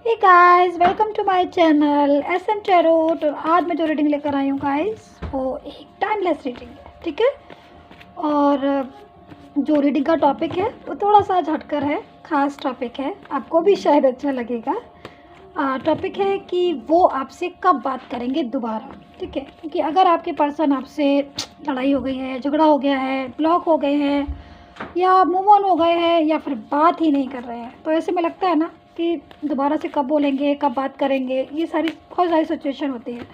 Hey guys, welcome to my channel SM tarot. और आज मैं जो रीडिंग लेकर आई हूँ गाइस, वो एक टाइमलेस रीडिंग है, ठीक है। और जो रीडिंग का टॉपिक है वो थोड़ा सा झटकर है, ख़ास टॉपिक है, आपको भी शायद अच्छा लगेगा। टॉपिक है कि वो आपसे कब बात करेंगे दोबारा, ठीक है। क्योंकि अगर आपके पर्सन आपसे लड़ाई हो गई है, झगड़ा हो गया है, ब्लॉक हो गए हैं या मूव ऑन हो गए हैं या फिर बात ही नहीं कर रहे हैं, तो ऐसे में लगता है ना कि दोबारा से कब बोलेंगे, कब बात करेंगे। ये बहुत सारी सिचुएशन होती है।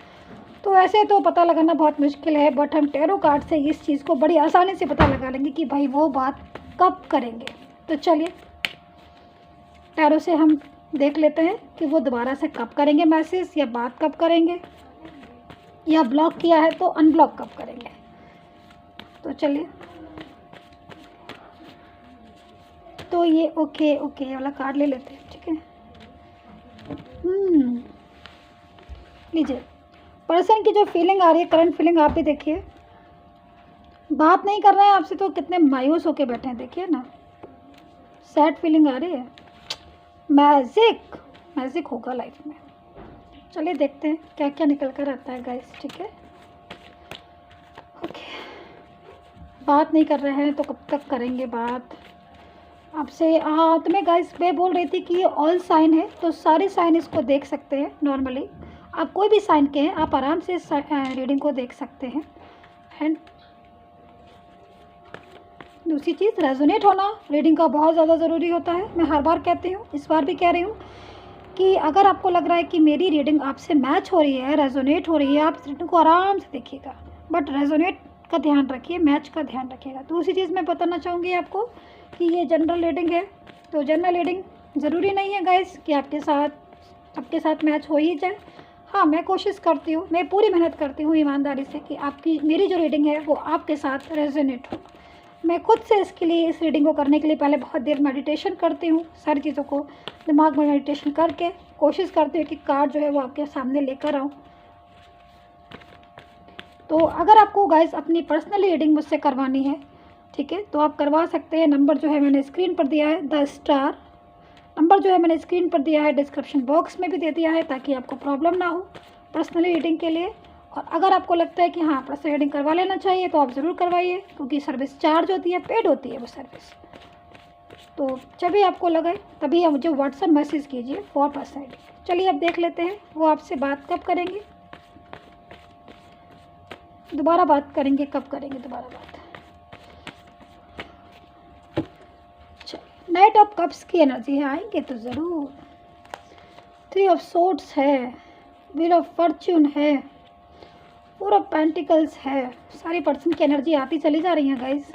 तो ऐसे तो पता लगाना बहुत मुश्किल है, बट हम टैरो कार्ड से इस चीज़ को बड़ी आसानी से पता लगा लेंगे कि भाई वो बात कब करेंगे। तो चलिए टैरो से हम देख लेते हैं कि वो दोबारा से कब करेंगे मैसेज, या बात कब करेंगे, या ब्लॉक किया है तो अनब्लॉक कब करेंगे। तो चलिए, तो ये ओके ये वाला कार्ड ले लेते हैं, ठीक है। लीजिए, पर्सन की जो फीलिंग आ रही है, करंट फीलिंग आप भी देखिए। बात नहीं कर रहे हैं आपसे तो कितने मायूस होके बैठे हैं, देखिए ना, सैड फीलिंग आ रही है। मैजिक होगा लाइफ में। चलिए देखते हैं क्या क्या निकल कर आता है गाइस, ठीक है। ओके, बात नहीं कर रहे हैं तो कब तक करेंगे बात आपसे। हाँ, तो मैं गाइस मैं बोल रही थी कि ये ऑल साइन है, तो सारे साइन इसको देख सकते हैं। नॉर्मली आप कोई भी साइन के हैं, आप आराम से रीडिंग को देख सकते हैं। एंड दूसरी चीज़, रेजोनेट होना रीडिंग का बहुत ज़्यादा ज़रूरी होता है। मैं हर बार कहती हूँ, इस बार भी कह रही हूँ कि अगर आपको लग रहा है कि मेरी रीडिंग आपसे मैच हो रही है, रेजोनेट हो रही है, आप रीडिंग को आराम से देखिएगा, बट रेजोनेट का ध्यान रखिए, मैच का ध्यान रखिएगा। दूसरी चीज़ मैं बताना चाहूँगी आपको कि ये जनरल रीडिंग है, तो जनरल रीडिंग ज़रूरी नहीं है गाइस कि आपके साथ मैच हो ही जाए। हाँ, मैं कोशिश करती हूँ, मैं पूरी मेहनत करती हूँ ईमानदारी से कि मेरी जो रीडिंग है वो आपके साथ रेजोनेट हो। मैं खुद से इसके लिए, इस रीडिंग को करने के लिए पहले बहुत देर मेडिटेशन करती हूँ, सारी चीज़ों को दिमाग में मेडिटेशन करके कोशिश करती हूँ कि कार्ड जो है वो आपके सामने लेकर आऊँ। तो अगर आपको गाइस अपनी पर्सनल रीडिंग मुझसे करवानी है, ठीक है, तो आप करवा सकते हैं। नंबर जो है मैंने स्क्रीन पर दिया है, द स्टार नंबर जो है मैंने स्क्रीन पर दिया है, डिस्क्रिप्शन बॉक्स में भी दे दिया है, ताकि आपको प्रॉब्लम ना हो पर्सनली रीडिंग के लिए। और अगर आपको लगता है कि हाँ, पर्सनल रीडिंग करवा लेना चाहिए तो आप ज़रूर करवाइए, क्योंकि सर्विस चार्ज होती है, पेड होती है वो सर्विस। तो जब भी आपको लगे तभी आप मुझे व्हाट्सएप मैसेज कीजिए फॉर पर्सनल रीडिंग। चलिए अब देख लेते हैं वो आपसे बात कब करेंगे, दोबारा बात करेंगे, कब करेंगे दोबारा बात। नाइट ऑफ कप्स की एनर्जी है, आएंगे तो ज़रूर। 3 ऑफ सोर्ड्स है, व्हील ऑफ फॉर्च्यून है, 4 ऑफ पेंटिकल्स है। सारी पर्सन की एनर्जी आती चली जा रही है गाइस।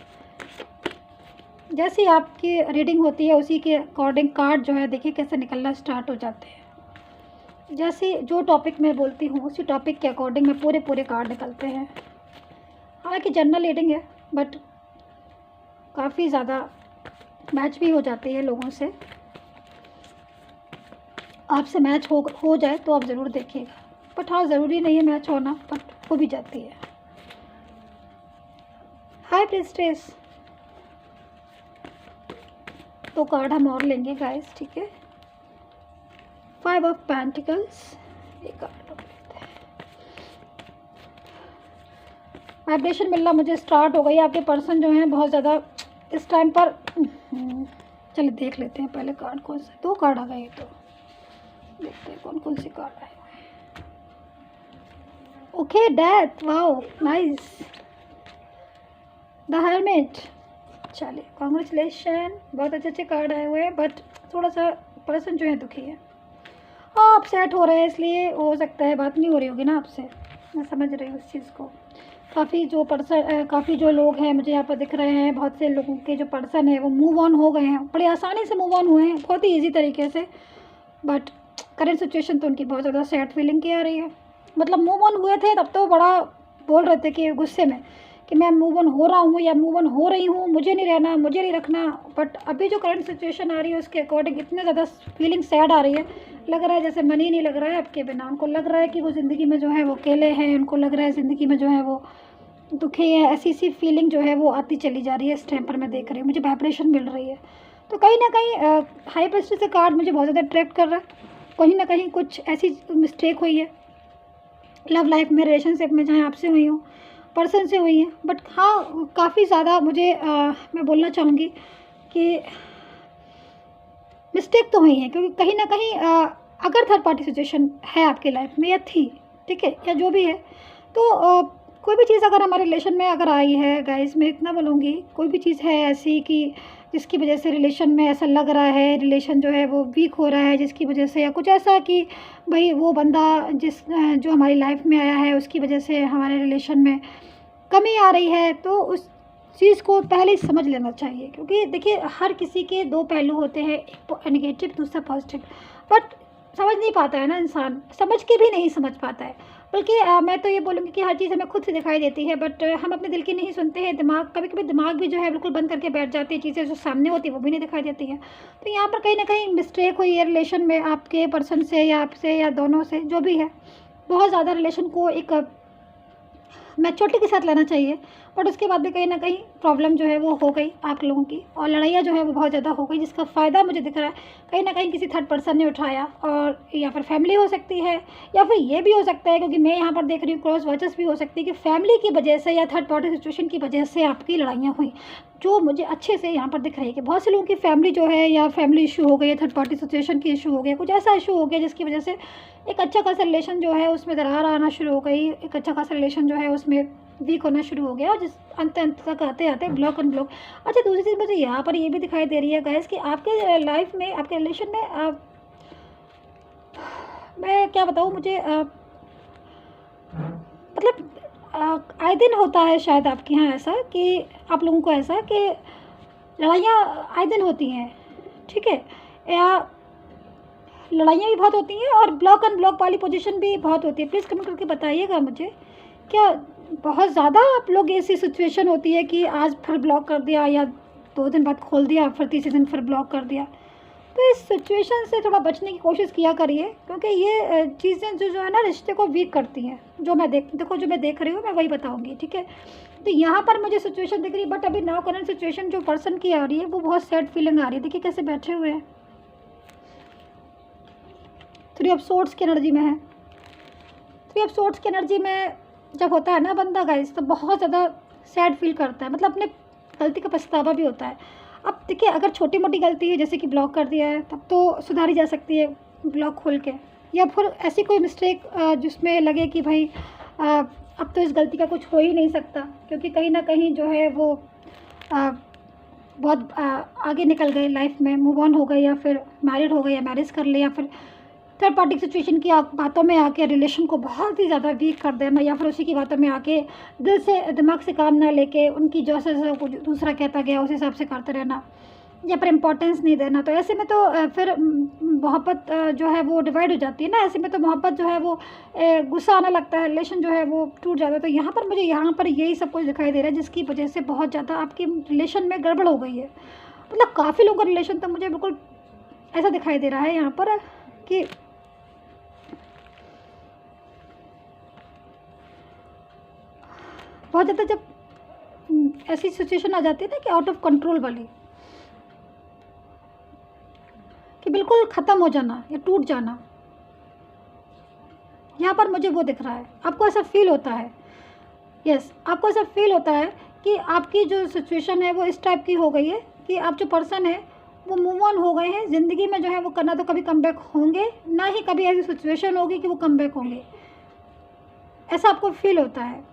जैसी आपकी रीडिंग होती है उसी के अकॉर्डिंग कार्ड जो है देखिए कैसे निकलना स्टार्ट हो जाते हैं। जैसे जो टॉपिक मैं बोलती हूँ उसी टॉपिक के अकॉर्डिंग में पूरे कार्ड निकलते हैं। हालांकि जनरल रीडिंग है, बट काफ़ी ज़्यादा मैच भी हो जाती है लोगों से। आपसे मैच हो जाए तो आप ज़रूर देखिएगा, बट हाँ, ज़रूरी नहीं है मैच होना, बट हो भी जाती है। हाई प्रिस्टेस, 2 कार्ड हम और लेंगे गाइस, ठीक है। 5 ऑफ पेंटिकल्स, ये कार्ड और लेते हैं। वाइब्रेशन मिलना मुझे स्टार्ट हो गई। आपके पर्सन जो हैं बहुत ज़्यादा इस टाइम पर, चलिए देख लेते हैं पहले कार्ड कौन से। 2 कार्ड आ गए, तो देखते हैं कौन कौन से कार्ड आए हुए हैं। Okay, death, wow nice, the hermit. चलिए कॉन्ग्रेचुलेशन, बहुत अच्छे कार्ड आए हुए हैं, बट थोड़ा सा पर्सन जो है दुखी है। हाँ, आप सेट हो रहे हैं, इसलिए हो सकता है बात नहीं हो रही होगी ना आपसे, मैं समझ रही हूँ इस चीज़ को। काफ़ी जो लोग हैं मुझे यहाँ पर दिख रहे हैं, बहुत से लोगों के जो पर्सन है वो मूव ऑन हो गए हैं, बड़ी आसानी से मूव ऑन हुए हैं, बहुत ही ईजी तरीके से। बट करंट सिचुएशन तो उनकी बहुत ज़्यादा सैड फीलिंग की आ रही है। मतलब मूव ऑन हुए थे तब तो बड़ा बोल रहे थे कि गुस्से में कि मैं मूव ऑन हो रहा हूँ या मूव ऑन हो रही हूँ, मुझे नहीं रहना, मुझे नहीं रखना। बट अभी जो करंट सिचुएशन आ रही है उसके अकॉर्डिंग इतने ज़्यादा फीलिंग सैड आ रही है, लग रहा है जैसे मन ही नहीं लग रहा है आपके बिना। उनको लग रहा है कि वो ज़िंदगी में जो है वो अकेले हैं, उनको लग रहा है ज़िंदगी में जो है वो दुखी है। ऐसी सी फीलिंग जो है वो आती चली जा रही है। इस टाइम पर मैं देख रही हूँ, मुझे वाइब्रेशन मिल रही है। तो कहीं ना कहीं हाई प्रेस्टीज से कार्ड मुझे बहुत ज़्यादा अट्रैक्ट कर रहा है। कहीं ना कहीं कुछ ऐसी मिस्टेक हुई है लव लाइफ में, रिलेशनशिप में, चाहे आपसे हुई हो, पर्सन से हुई है। बट हाँ, काफ़ी ज़्यादा मुझे मैं बोलना चाहूँगी कि मिस्टेक तो हुई है, क्योंकि कहीं ना कहीं अगर थर्ड पार्टी सिचुएशन है आपकी लाइफ में या थी, ठीक है, या जो भी है, तो कोई भी चीज़ अगर हमारे रिलेशन में अगर आई है गाइस, मैं इतना बोलूँगी, कोई भी चीज़ है ऐसी कि जिसकी वजह से रिलेशन में ऐसा लग रहा है, रिलेशन जो है वो वीक हो रहा है, जिसकी वजह से, या कुछ ऐसा कि भाई वो बंदा जो हमारी लाइफ में आया है उसकी वजह से हमारे रिलेशन में कमी आ रही है, तो उस चीज़ को पहले ही समझ लेना चाहिए। क्योंकि देखिए, हर किसी के दो पहलू होते हैं, एक नेगेटिव, दूसरा पॉजिटिव। बट समझ नहीं पाता है ना इंसान, समझ के भी नहीं समझ पाता है। बल्कि मैं तो ये बोलूँगी कि हर चीज़ हमें खुद से दिखाई देती है, बट हम अपने दिल की नहीं सुनते हैं। दिमाग, कभी कभी दिमाग भी जो है बिल्कुल बंद करके बैठ जाती है, चीज़ें जो सामने होती है वो भी नहीं दिखाई देती हैं। तो यहाँ पर कहीं ना कहीं मिस्टेक हुई है रिलेशन में, आपके पर्सन से या आपसे या दोनों से, जो भी है। बहुत ज़्यादा रिलेशन को एक मैच्योरिटी के साथ लेना चाहिए। बट उसके बाद भी कहीं ना कहीं प्रॉब्लम जो है वो हो गई आप लोगों की, और लड़ाइयाँ जो है वो बहुत ज़्यादा हो गई, जिसका फ़ायदा मुझे दिख रहा है कहीं ना कहीं किसी थर्ड पर्सन ने उठाया। और या फिर फैमिली हो सकती है, या फिर ये भी हो सकता है, क्योंकि मैं यहाँ पर देख रही हूँ क्रॉस वॉचेस भी हो सकती है कि फैमिली की वजह से या थर्ड पार्टी सिचुएशन की वजह से आपकी लड़ाइयाँ हुई। जो मुझे अच्छे से यहाँ पर दिख रही है कि बहुत से लोगों की फैमिली जो है, या फैमिली इशू हो गई, थर्ड पार्टी सिचुएशन की इशू हो गया, कुछ ऐसा इशू हो गया जिसकी वजह से एक अच्छा खासा रिलेशन जो है उसमें दरार आना शुरू हो गई, एक अच्छा खासा रिलेशन जो है उसमें वीक होना शुरू हो गया, और जिस अंत तक आते आते ब्लॉक एंड ब्लॉक। अच्छा, दूसरी चीज़ मुझे यहाँ पर ये भी दिखाई दे रही है गाइस कि आपके लाइफ में, आपके रिलेशन में मैं क्या बताऊँ, मुझे मतलब आए दिन होता है शायद आपके यहाँ ऐसा, कि आप लोगों को ऐसा कि लड़ाइयाँ आए दिन होती हैं, ठीक है, या लड़ाइयाँ भी बहुत होती हैं, और ब्लॉक एंड ब्लॉक वाली पोजीशन भी बहुत होती है। प्लीज़ कमेंट करके बताइएगा मुझे, क्या बहुत ज़्यादा आप लोग ऐसी सिचुएशन होती है कि आज फिर ब्लॉक कर दिया, या 2 दिन बाद खोल दिया, फिर तीसरे दिन फिर ब्लॉक कर दिया। तो इस सिचुएशन से थोड़ा बचने की कोशिश किया करिए, क्योंकि ये चीज़ें जो है ना, रिश्ते को वीक करती हैं। जो मैं देख रही हूँ मैं वही बताऊँगी, ठीक है। तो यहाँ पर मुझे सिचुएशन दिख रही है, बट अभी नाउ करंट सिचुएशन जो पर्सन की आ रही है वो बहुत सैड फीलिंग आ रही है। देखिए कैसे बैठे हुए हैं, 3 ऑफ सोर्ड्स की एनर्जी में है। 3 ऑफ सोर्ड्स की एनर्जी में जब होता है ना बंदा गाइस, तो बहुत ज़्यादा सैड फील करता है, मतलब अपने गलती का पछतावा भी होता है। अब देखिए, अगर छोटी मोटी गलती है जैसे कि ब्लॉक कर दिया है, तब तो सुधारी जा सकती है ब्लॉक खोल के, या फिर ऐसी कोई मिस्टेक जिसमें लगे कि भाई अब तो इस गलती का कुछ हो ही नहीं सकता, क्योंकि कहीं ना कहीं जो है वो बहुत आगे निकल गए लाइफ में, मूव ऑन हो गए, या फिर मैरिड हो गए, या मैरिज कर ले, या फिर थर्ड पार्टी सिचुएशन की बातों में आके रिलेशन को बहुत ही ज़्यादा वीक कर देना, या फिर उसी की बातों में आके दिल से, दिमाग से काम ना लेके उनकी जैसे दूसरा कहता गया उस हिसाब से करते रहना, या फिर इम्पोर्टेंस नहीं देना। तो ऐसे में तो फिर मोहब्बत जो है वो डिवाइड हो जाती है ना। ऐसे में तो मोहब्बत जो है वो गुस्सा आने लगता है, रिलेशन जो है वो टूट जाता है। तो यहाँ पर मुझे यही सब कुछ दिखाई दे रहा है, जिसकी वजह से बहुत ज़्यादा आपके रिलेशन में गड़बड़ हो गई है। मतलब काफ़ी लोगों का रिलेशन तो मुझे बिल्कुल ऐसा दिखाई दे रहा है यहाँ पर कि बहुत ज़्यादा, जब ऐसी सिचुएशन आ जाती है ना कि आउट ऑफ कंट्रोल वाली, कि बिल्कुल ख़त्म हो जाना या टूट जाना, यहाँ पर मुझे वो दिख रहा है। आपको ऐसा फील होता है, यस, आपको ऐसा फील होता है कि आपकी जो सिचुएशन है वो इस टाइप की हो गई है कि आप जो पर्सन है वो मूव ऑन हो गए हैं ज़िंदगी में, जो है वो करना तो कभी कम बैक होंगे ना ही, कभी ऐसी सिचुएशन होगी कि वो कम बैक होंगे, ऐसा आपको फील होता है।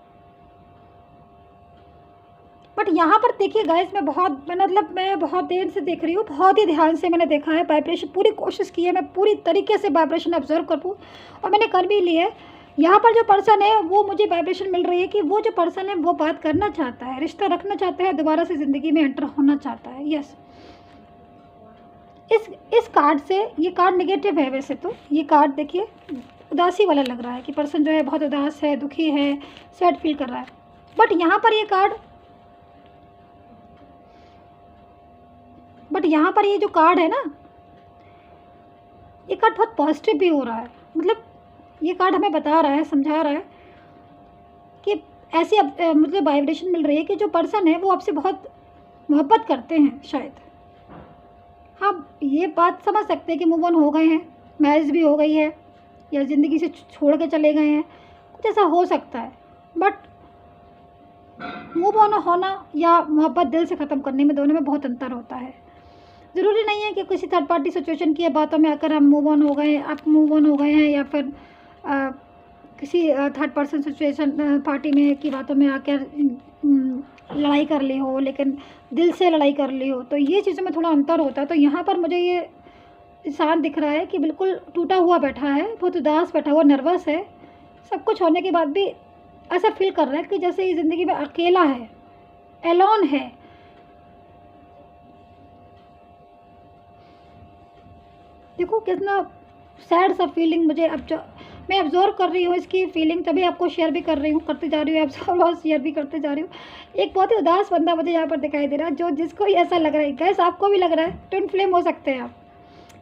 बट यहाँ पर देखिए गाइस, मैं बहुत देर से देख रही हूँ, बहुत ही ध्यान से मैंने देखा है, वाइब्रेशन पूरी कोशिश की है, मैं पूरी तरीके से वाइब्रेशन ऑब्जर्व कर पाऊँ, और मैंने कर भी ली है। यहाँ पर जो पर्सन है वो मुझे वाइब्रेशन मिल रही है कि वो जो पर्सन है वो बात करना चाहता है, रिश्ता रखना चाहता है, दोबारा से ज़िंदगी में एंटर होना चाहता है। यस, इस कार्ड से, ये कार्ड नेगेटिव है वैसे तो, ये कार्ड देखिए उदासी वाला लग रहा है कि पर्सन जो है बहुत उदास है, दुखी है, सैड फील कर रहा है। बट यहाँ पर ये जो कार्ड है ना, ये कार्ड बहुत पॉजिटिव भी हो रहा है। मतलब ये कार्ड हमें बता रहा है, समझा रहा है कि ऐसी मतलब वाइब्रेशन मिल रही है कि जो पर्सन है वो आपसे बहुत मोहब्बत करते हैं शायद। हाँ, ये बात समझ सकते हैं कि मूव ऑन हो गए हैं, मैरिज भी हो गई है या ज़िंदगी से छोड़ के चले गए हैं, कुछ ऐसा हो सकता है। बट मूव ऑन होना या मोहब्बत दिल से ख़त्म करने में, दोनों में बहुत अंतर होता है। ज़रूरी नहीं है कि किसी थर्ड पार्टी सिचुएशन की बातों में आकर हम मूव ऑन हो गए, आप मूव ऑन हो गए हैं, या फिर किसी थर्ड पर्सन सिचुएशन पार्टी में की बातों में आकर लड़ाई कर ली हो, लेकिन दिल से लड़ाई कर ली हो, तो ये चीज़ों में थोड़ा अंतर होता है। तो यहाँ पर मुझे ये इंसान दिख रहा है कि बिल्कुल टूटा हुआ बैठा है, बहुत उदास बैठा हुआ, नर्वस है, सब कुछ होने के बाद भी ऐसा फील कर रहा है कि जैसे ये ज़िंदगी में अकेला है, एलोन है। देखो कितना सैड सा फीलिंग मुझे अब जो मैं ऑब्जर्व कर रही हूँ इसकी फीलिंग, तभी आपको शेयर भी कर रही हूँ, करते जा रही हूँ, ऑब्जर्व और शेयर भी करते जा रही हूँ। एक बहुत ही उदास बंदा मुझे यहाँ पर दिखाई दे रहा है, जो जिसको ही ऐसा लग रहा है। गैस आपको भी लग रहा है, ट्विन फ्लेम हो सकते हैं आप।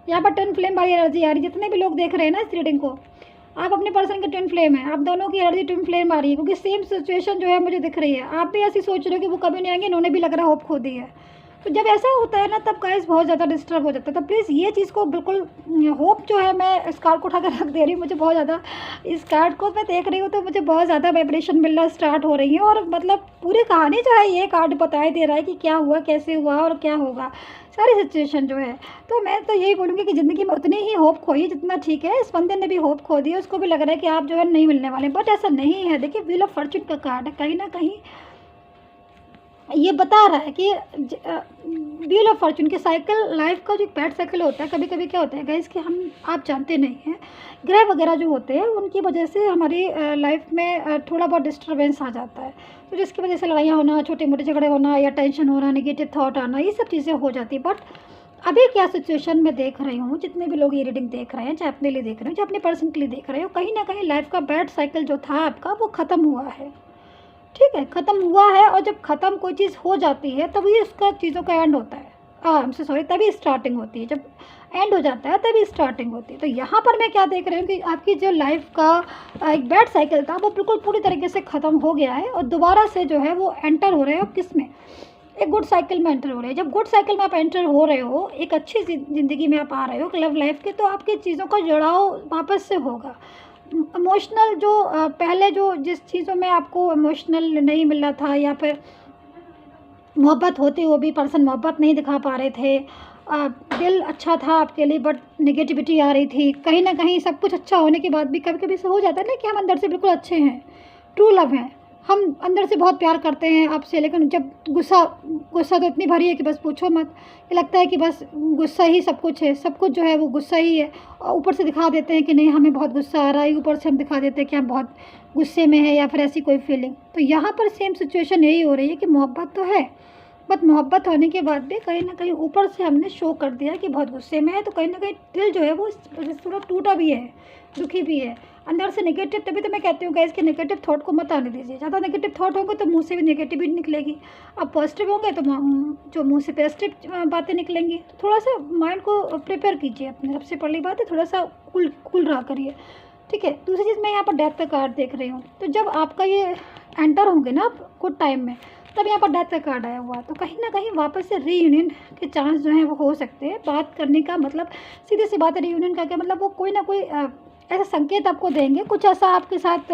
यहाँ पर ट्विन फ्लेम वाली एनर्जी आ रही है। जितने भी लोग देख रहे हैं ना इस रीडिंग को, आप अपने पर्सन के ट्विन फ्लेम है, आप दोनों की एनर्जी ट्विन फ्लेम आ रही है, क्योंकि सेम सिचुएशन जो है मुझे दिख रही है। आप भी ऐसी सोच रहे हो कि वो कभी नहीं आएंगे, इन्होंने भी लग रहा है होप खो दी है। तो जब ऐसा होता है ना, तब गाइस बहुत ज़्यादा डिस्टर्ब हो जाता है। तो प्लीज़ ये चीज़ को बिल्कुल, होप जो है, मैं इस कार्ड को उठा कर रख दे रही हूँ। मुझे बहुत ज़्यादा इस कार्ड को मैं देख रही हूँ तो मुझे बहुत ज़्यादा वाइब्रेशन मिलना स्टार्ट हो रही है, और मतलब पूरी कहानी जो है ये कार्ड बताई दे रहा है कि क्या हुआ, कैसे हुआ और क्या होगा, सारी सिचुएशन जो है। तो मैं तो यही बोलूँगी कि ज़िंदगी में उतनी ही होप खोई जितना ठीक है। इस बंदे ने भी होप खो दी, उसको भी लग रहा है कि आप जो है नहीं मिलने वाले, बट ऐसा नहीं है। देखिए व्हील ऑफ फॉर्चून का कार्ड है, कहीं ना कहीं ये बता रहा है कि व्हील ऑफ फॉर्चून के साइकिल, लाइफ का जो एक बैड साइकिल होता है, कभी कभी क्या होता है गाइस कि हम, आप जानते नहीं हैं, ग्रह वगैरह जो होते हैं उनकी वजह से हमारी लाइफ में थोड़ा बहुत डिस्टर्बेंस आ जाता है। तो जिसकी वजह से लड़ाइयाँ होना, छोटे मोटे झगड़े होना, या टेंशन होना, नेगेटिव थॉट आना, ये सब चीज़ें हो जाती है। बट अभी क्या सिचुएशन में देख रही हूँ, जितने भी लोग ये रीडिंग देख रहे हैं, चाहे अपने लिए देख रहे हो, चाहे अपने पर्सन के लिए देख रहे हो, कहीं ना कहीं लाइफ का बैड साइकिल जो था आपका वो ख़त्म हुआ है। ठीक है, ख़त्म हुआ है। और जब ख़त्म कोई चीज़ हो जाती है तभी उसका चीज़ों का एंड होता है, हमसे सॉरी, तभी स्टार्टिंग होती है। जब एंड हो जाता है तभी स्टार्टिंग होती है। तो यहाँ पर मैं क्या देख रही हूँ कि आपकी जो लाइफ का एक बैड साइकिल था वो बिल्कुल पूरी तरीके से ख़त्म हो गया है, और दोबारा से जो है वो एंटर हो रहे हो किस में, एक गुड साइकिल में एंटर हो रहे हैं। जब गुड साइकिल में आप एंटर हो रहे हो, एक अच्छी ज़िंदगी में आप आ रहे हो लव लाइफ के, तो आपकी चीज़ों का जुड़ाव वापस से होगा। इमोशनल जो पहले जो जिस चीज़ों में आपको इमोशनल नहीं मिल रहा था, या फिर मोहब्बत होते हुए भी पर्सन मोहब्बत नहीं दिखा पा रहे थे, दिल अच्छा था आपके लिए बट नेगेटिविटी आ रही थी, कहीं ना कहीं सब कुछ अच्छा होने के बाद भी कभी कभी ऐसा हो जाता है ना कि हम अंदर से बिल्कुल अच्छे हैं, ट्रू लव हैं, हम अंदर से बहुत प्यार करते हैं आपसे, लेकिन जब गुस्सा तो इतनी भरी है कि बस पूछो मत। ये लगता है कि बस गुस्सा ही सब कुछ है, सब कुछ जो है वो गुस्सा ही है। और ऊपर से दिखा देते हैं कि नहीं हमें बहुत गुस्सा आ रहा है, ऊपर से हम दिखा देते हैं कि हम बहुत गुस्से में है, या फिर ऐसी कोई फीलिंग। तो यहाँ पर सेम सिचुएशन यही हो रही है कि मोहब्बत तो है, बट मोहब्बत होने के बाद भी कहीं ना कहीं ऊपर से हमने शो कर दिया कि बहुत गुस्से में है, तो कहीं ना कहीं दिल जो है वो थोड़ा टूटा भी है, दुखी भी है अंदर से, नेगेटिव। तभी तो मैं कहती हूँ गाइस कि नेगेटिव थॉट को मत आने दीजिए। ज़्यादा नेगेटिव थॉट होंगे तो मुंह से भी नेगेटिव निकलेगी, अब पॉजिटिव होंगे तो जो मुंह से पॉजिटिव बातें निकलेंगी। तो थोड़ा सा माइंड को प्रिपेयर कीजिए अपने, सबसे पहली बात है थोड़ा सा कूल रहा करिए, ठीक है। दूसरी चीज़, मैं यहाँ पर डेथ का कार्ड देख रही हूँ, तो जब आपका ये एंटर होंगे ना गुड टाइम में, तब यहाँ पर डेथ का कार्ड आया हुआ, तो कहीं ना कहीं वापस से रीयूनियन के चांस जो हैं वो हो सकते हैं। बात करने का मतलब सीधी सी बात है, रीयूनियन का क्या मतलब, वो कोई ना कोई ऐसा संकेत आपको देंगे, कुछ ऐसा आपके साथ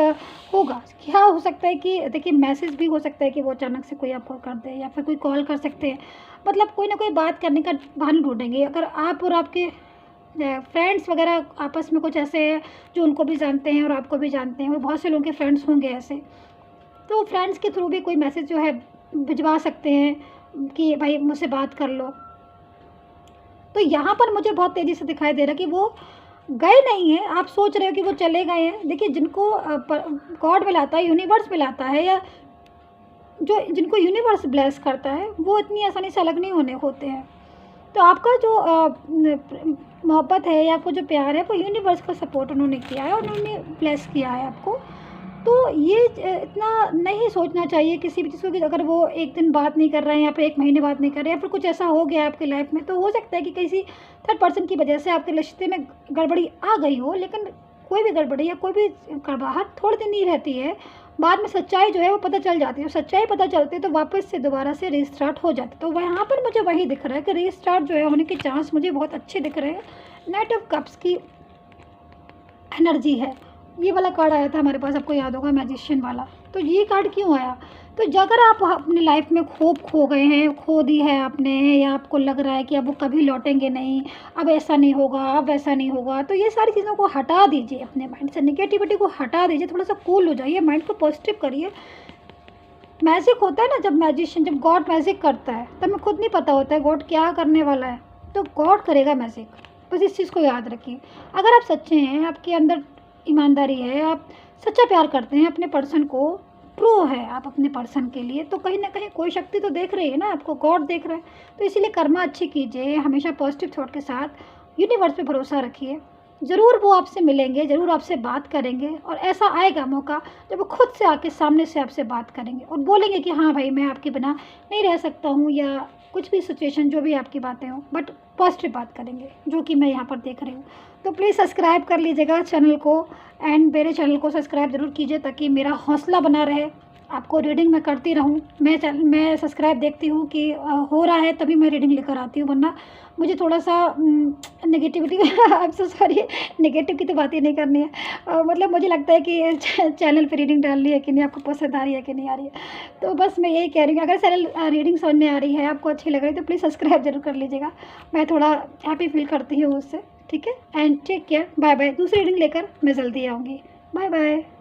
होगा। क्या हो सकता है कि देखिए मैसेज भी हो सकता है कि वो अचानक से कोई आपको कर दे, या फिर कोई कॉल कर सकते हैं, मतलब कोई ना कोई बात करने का बहाना ढूंढेंगे। अगर आप और आपके फ्रेंड्स वगैरह आपस में कुछ ऐसे हैं जो उनको भी जानते हैं और आपको भी जानते हैं, वो बहुत से लोगों के फ्रेंड्स होंगे ऐसे, तो फ्रेंड्स के थ्रू भी कोई मैसेज जो है भिजवा सकते हैं कि भाई मुझसे बात कर लो। तो यहाँ पर मुझे बहुत तेज़ी से दिखाई दे रहा है कि वो गए नहीं हैं, आप सोच रहे हो कि वो चले गए हैं। देखिए जिनको गॉड मिलाता है, यूनिवर्स मिलाता है, या जो जिनको यूनिवर्स ब्लेस करता है, वो इतनी आसानी से अलग नहीं होने होते हैं। तो आपका जो मोहब्बत है या आपको जो प्यार है, वो यूनिवर्स का सपोर्ट उन्होंने किया है और उन्होंने ब्लेस किया है आपको। तो ये इतना नहीं सोचना चाहिए किसी भी चीज़ को कि अगर वो एक दिन बात नहीं कर रहे हैं, या फिर एक महीने बात नहीं कर रहे हैं, या फिर कुछ ऐसा हो गया आपकी लाइफ में, तो हो सकता है कि किसी थर्ड पर्सन की वजह से आपके रिश्ते में गड़बड़ी आ गई हो। लेकिन कोई भी गड़बड़ी या कोई भी कड़वाहट थोड़े दिन ही रहती है, बाद में सच्चाई जो है वो पता चल जाती है। सच्चाई पता चलती है तो वापस से दोबारा से रीस्टार्ट हो जाती है। तो वहाँ पर मुझे वही दिख रहा है कि रीस्टार्ट जो है होने के चांस मुझे बहुत अच्छे दिख रहे हैं। नाइट ऑफ कप्स की एनर्जी है। ये वाला कार्ड आया था हमारे पास, आपको याद होगा, मैजिशियन वाला। तो ये कार्ड क्यों आया? तो अगर आप अपनी लाइफ में खूब खो गए हैं, खो दी है आपने, या आपको लग रहा है कि अब वो कभी लौटेंगे नहीं, अब ऐसा नहीं होगा, अब वैसा नहीं होगा, तो ये सारी चीज़ों को हटा दीजिए अपने माइंड से, नेगेटिविटी को हटा दीजिए, थोड़ा सा कूल हो जाइए, माइंड को पॉजिटिव करिए। मैजिक होता है ना, जब मैजिशियन, जब गॉड मैजिक करता है तब हमें खुद नहीं पता होता है गॉड क्या करने वाला है, तो गॉड करेगा मैजिक। बस इस चीज़ को याद रखिए। अगर आप सच्चे हैं, आपके अंदर ईमानदारी है, आप सच्चा प्यार करते हैं अपने पर्सन को, ट्रू है आप अपने पर्सन के लिए, तो कहीं ना कहीं कोई शक्ति तो देख रही है ना आपको, गॉड देख रहा है। तो इसीलिए कर्मा अच्छी कीजिए, हमेशा पॉजिटिव थॉट के साथ यूनिवर्स पे भरोसा रखिए। ज़रूर वो आपसे मिलेंगे, ज़रूर आपसे बात करेंगे, और ऐसा आएगा मौका जब वो खुद से आके सामने से आपसे बात करेंगे और बोलेंगे कि हाँ भाई, मैं आपके बिना नहीं रह सकता हूँ, या कुछ भी सिचुएशन, जो भी आपकी बातें हों, बट पॉजिटिव बात करेंगे, जो कि मैं यहाँ पर देख रही हूँ। तो प्लीज़ सब्सक्राइब कर लीजिएगा चैनल को, एंड मेरे चैनल को सब्सक्राइब ज़रूर कीजिए, ताकि मेरा हौसला बना रहे, आपको रीडिंग मैं करती रहूँ। मैं सब्सक्राइब देखती हूँ कि हो रहा है, तभी मैं रीडिंग लेकर आती हूँ, वरना मुझे थोड़ा सा negativity I am so sorry, negative की तो बात ही नहीं करनी है। मतलब मुझे लगता है कि चैनल पे रीडिंग डालनी है कि नहीं, आपको पसंद आ रही है कि नहीं आ रही है। तो बस मैं यही कह रही हूँ, अगर चैनल रीडिंग समझ में आ रही है, आपको अच्छी लग रही है, तो प्लीज़ सब्सक्राइब जरूर कर लीजिएगा। मैं थोड़ा हैप्पी फील करती हूँ उससे। ठीक है, and take care, bye bye. दूसरी रीडिंग लेकर मैं जल्दी आऊँगी। Bye bye.